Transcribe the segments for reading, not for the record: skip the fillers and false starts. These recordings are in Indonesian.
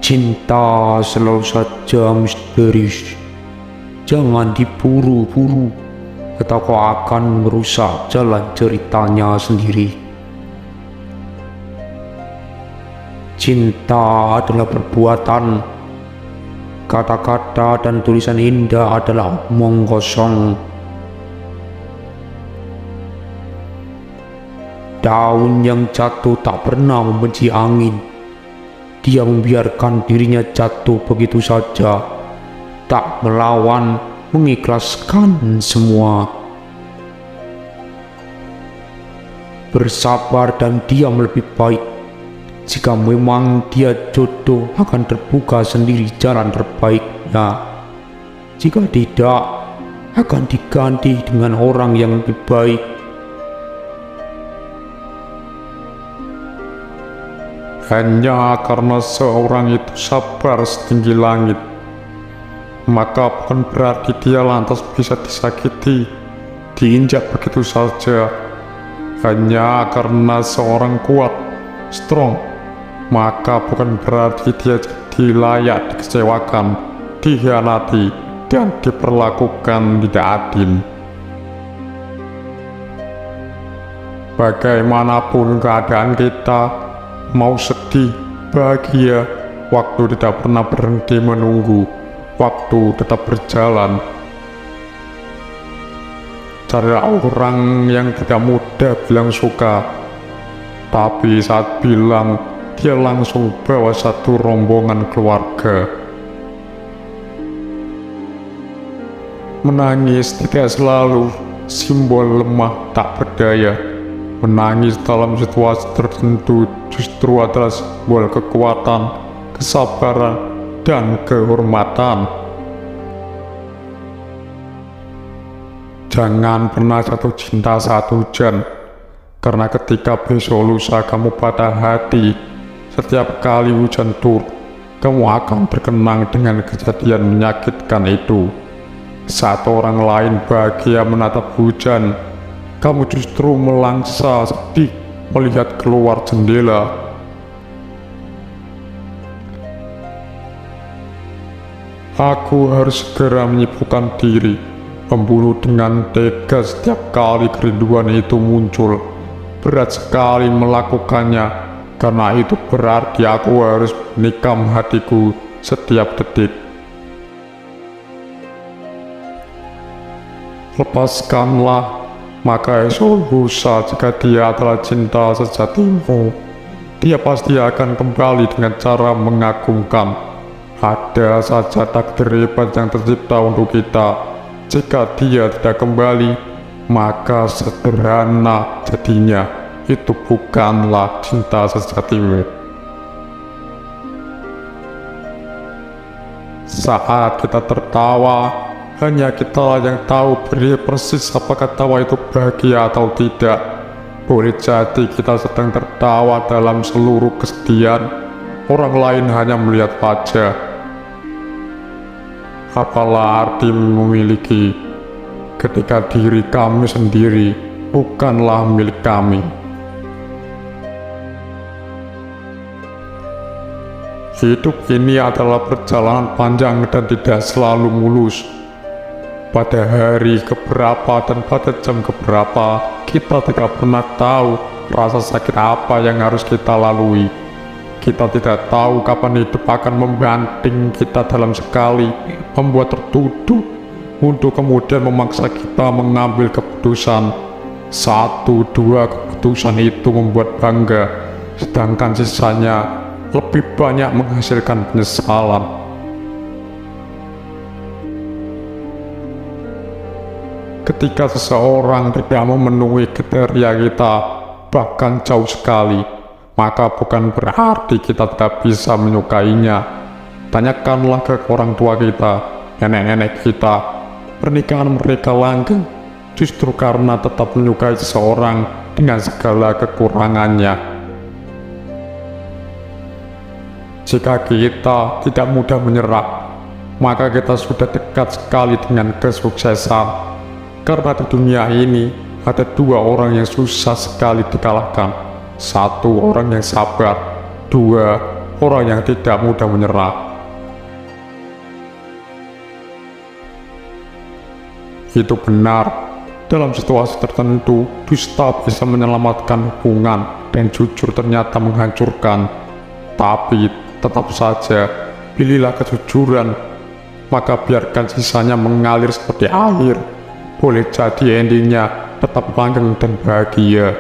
Cinta selalu saja misterius. Jangan diburu-buru, atau kau akan merusak jalan ceritanya sendiri. Cinta adalah perbuatan. Kata-kata dan tulisan indah adalah omong kosong. Daun yang jatuh tak pernah membenci angin. Dia membiarkan dirinya jatuh begitu saja, tak melawan, mengikhlaskan semua. Bersabar dan diam lebih baik. Jika memang dia jodoh, akan terbuka sendiri jalan terbaiknya. Jika tidak, akan diganti dengan orang yang lebih baik. Hanya karena seorang itu sabar setinggi langit, maka bukan berarti dia lantas bisa disakiti, diinjak begitu saja. Hanya karena seorang kuat, strong, maka bukan berarti dia jadi layak dikecewakan, dikhianati, dan diperlakukan tidak adil. Bagaimanapun keadaan kita, mau sedih, bahagia, waktu tidak pernah berhenti menunggu, waktu tetap berjalan. Carilah orang yang tidak mudah bilang suka, tapi saat bilang, dia langsung bawa satu rombongan keluarga. Menangis tidak selalu simbol lemah tak berdaya. Menangis dalam situasi tertentu justru adalah simbol kekuatan, kesabaran, dan kehormatan. Jangan pernah jatuh cinta saat hujan, karena ketika besok lusa kamu patah hati, setiap kali hujan turun, kamu akan terkenang dengan kejadian menyakitkan itu. Saat orang lain bahagia menatap hujan, kamu justru melangsa sedih melihat keluar jendela. Aku harus segera menyibukkan diri, membunuh dengan tega setiap kali kerinduan itu muncul. Berat sekali melakukannya, karena itu berarti aku harus menikam hatiku setiap detik. Lepaskanlah, maka esok lusa jika dia adalah cinta sejatimu, dia pasti akan kembali dengan cara mengagumkan. Ada saja takdir hebat yang tercipta untuk kita. Jika dia tidak kembali, maka sederhana jadinya. Itu bukanlah cinta sejatimu. Saat kita tertawa, hanya kita yang tahu persis apakah tawa itu bahagia atau tidak. Boleh jadi kita sedang tertawa dalam seluruh kesedihan, orang lain hanya melihat wajah. Apalah arti memiliki ketika diri kami sendiri bukanlah milik kami. Hidup ini adalah perjalanan panjang dan tidak selalu mulus. Pada hari keberapa dan pada jam keberapa, kita tidak pernah tahu rasa sakit apa yang harus kita lalui. Kita tidak tahu kapan hidup akan membanting kita dalam sekali, membuat tertutup, untuk kemudian memaksa kita mengambil keputusan. 1-2 keputusan itu membuat bangga, sedangkan sisanya lebih banyak menghasilkan penyesalan. Ketika seseorang tidak memenuhi kriteria kita, bahkan jauh sekali, maka bukan berarti kita tidak bisa menyukainya. Tanyakanlah ke orang tua kita, nenek-nenek kita, pernikahan mereka langgeng justru karena tetap menyukai seseorang dengan segala kekurangannya. Jika kita tidak mudah menyerah, maka kita sudah dekat sekali dengan kesuksesan. Karena di dunia ini ada 2 orang yang susah sekali dikalahkan. 1 orang yang sabar, 2 orang yang tidak mudah menyerah. Itu benar, dalam situasi tertentu, dusta bisa menyelamatkan hubungan dan jujur ternyata menghancurkan. Tapi tetap saja, pilihlah kejujuran, maka biarkan sisanya mengalir seperti air. Boleh jadi endingnya tetap langgeng dan bahagia.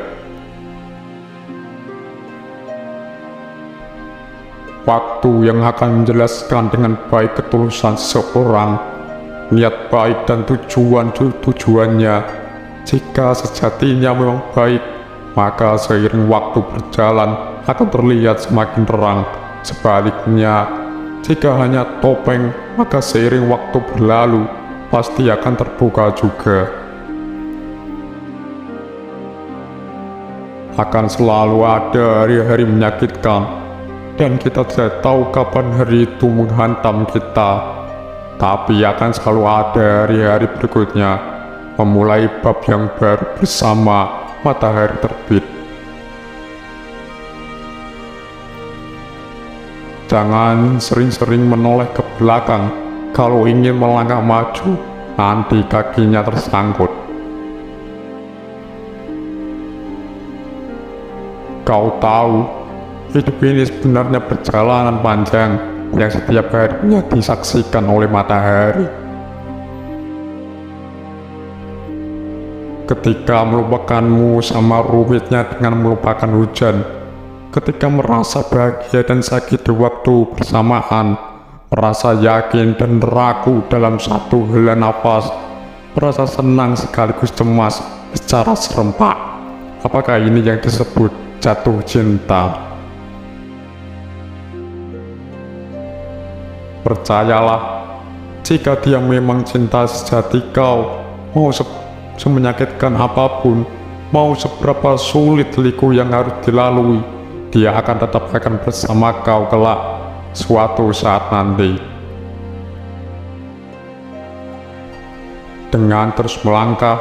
Waktu yang akan menjelaskan dengan baik ketulusan seseorang, niat baik dan tujuannya. Jika sejatinya memang baik, maka seiring waktu berjalan akan terlihat semakin terang. Sebaliknya, jika hanya topeng, maka seiring waktu berlalu pasti akan terbuka juga. Akan selalu ada hari-hari menyakitkan, dan kita tidak tahu kapan hari itu menghantam kita. Tapi akan selalu ada hari-hari berikutnya, memulai bab yang baru bersama matahari terbit. Jangan sering-sering menoleh ke belakang kalau ingin melangkah maju, nanti kakinya tersangkut. Kau tahu, hidup ini sebenarnya perjalanan panjang yang setiap harinya disaksikan oleh matahari. Ketika melupakanmu sama rumitnya dengan melupakan hujan, ketika merasa bahagia dan sakit di waktu bersamaan, merasa yakin dan ragu dalam satu hela nafas, merasa senang sekaligus cemas secara serempak. Apakah ini yang disebut jatuh cinta? Percayalah, jika dia memang cinta sejati kau, mau semenyakitkan apapun, mau seberapa sulit liku yang harus dilalui, dia akan bersama kau kelak suatu saat nanti. Dengan terus melangkah,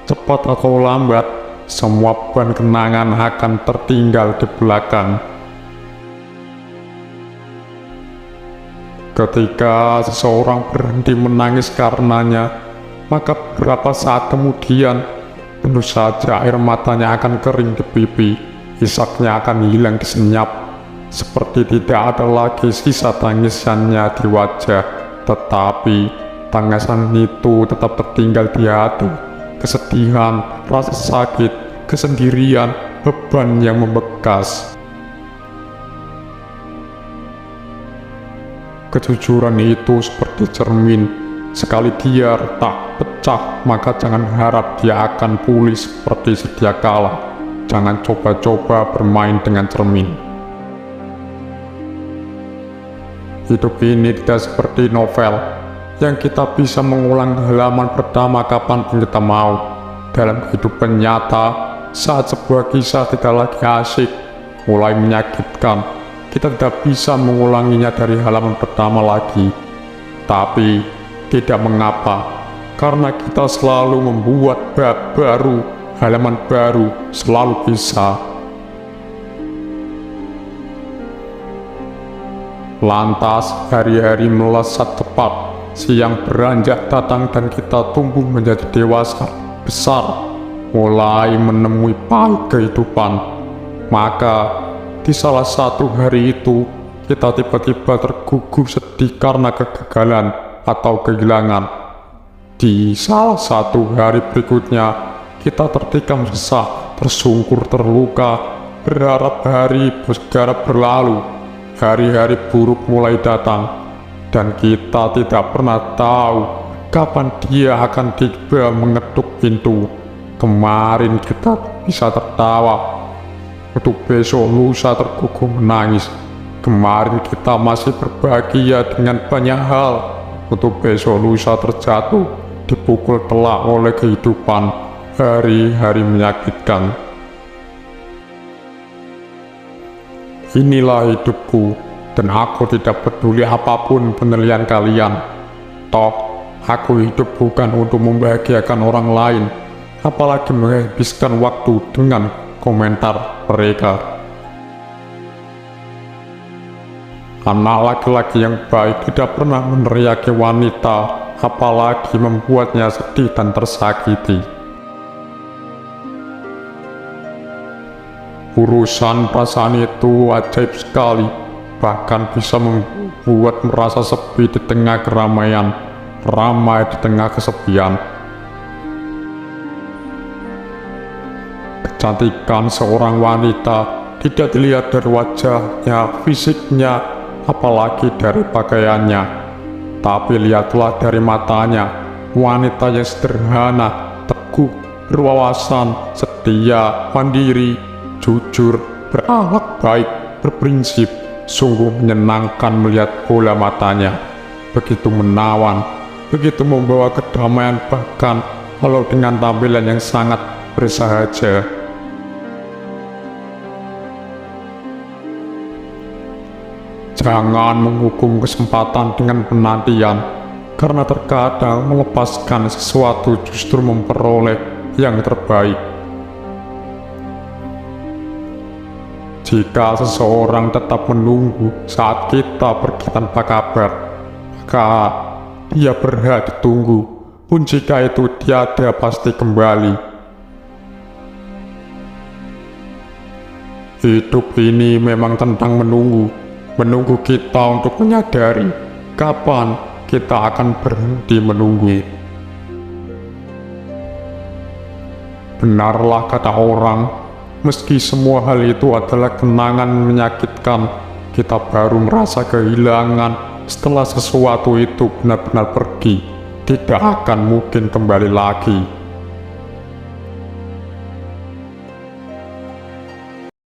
cepat atau lambat, semua beban kenangan akan tertinggal di belakang. Ketika seseorang berhenti menangis karenanya, maka beberapa saat kemudian tentu saja air matanya akan kering di pipi, isaknya akan hilang disenyap, seperti tidak ada lagi sisa tangisannya di wajah. Tetapi tangisan itu tetap tertinggal di hati, kesedihan, rasa sakit, kesendirian, beban yang membekas. Kejujuran itu seperti cermin, sekali dia retak pecah, maka jangan harap dia akan pulih seperti sedia kala. Jangan coba-coba bermain dengan cermin. Hidup ini tidak seperti novel, yang kita bisa mengulang halaman pertama kapanpun kita mau. Dalam kehidupan nyata, saat sebuah kisah tidak lagi asik, mulai menyakitkan, kita tidak bisa mengulanginya dari halaman pertama lagi. Tapi tidak mengapa, karena kita selalu membuat bab baru, halaman baru selalu bisa. Lantas hari-hari melesat cepat, siang beranjak datang dan kita tumbuh menjadi dewasa, besar, mulai menemui pahit kehidupan. Maka di salah satu hari itu, kita tiba-tiba tergugup sedih karena kegagalan atau kehilangan. Di salah satu hari berikutnya, kita tertikam resah, tersungkur, terluka, berharap hari segera berlalu. Hari-hari buruk mulai datang, dan kita tidak pernah tahu kapan dia akan tiba mengetuk pintu. Kemarin kita bisa tertawa, untuk besok lusa tergugup menangis. Kemarin kita masih berbahagia dengan banyak hal, untuk besok lusa terjatuh, dipukul telak oleh kehidupan. Hari-hari menyakitkan. Inilah hidupku, dan aku tidak peduli apapun penilaian kalian. Toh, aku hidup bukan untuk membahagiakan orang lain, apalagi menghabiskan waktu dengan komentar mereka. Anak laki-laki yang baik tidak pernah meneriaki wanita, apalagi membuatnya sedih dan tersakiti. Urusan perasaan itu ajaib sekali, bahkan bisa membuat merasa sepi di tengah keramaian, ramai di tengah kesepian. Kecantikan seorang wanita tidak dilihat dari wajahnya, fisiknya, apalagi dari pakaiannya, tapi lihatlah dari matanya. Wanita yang sederhana, teguh, berwawasan, setia, mandiri, jujur, berakhlak baik, berprinsip. Sungguh menyenangkan melihat bola matanya. Begitu menawan, begitu membawa kedamaian, bahkan walau dengan tampilan yang sangat bersahaja. Jangan menghukum kesempatan dengan penantian, karena terkadang melepaskan sesuatu justru memperoleh yang terbaik. Jika seseorang tetap menunggu saat kita pergi tanpa kabar, maka dia berhak ditunggu, pun jika itu tiada pasti kembali. Hidup ini memang tentang menunggu kita untuk menyadari kapan kita akan berhenti menunggu. Benarlah kata orang, meski semua hal itu adalah kenangan menyakitkan, kita baru merasa kehilangan setelah sesuatu itu benar-benar pergi, tidak akan mungkin kembali lagi.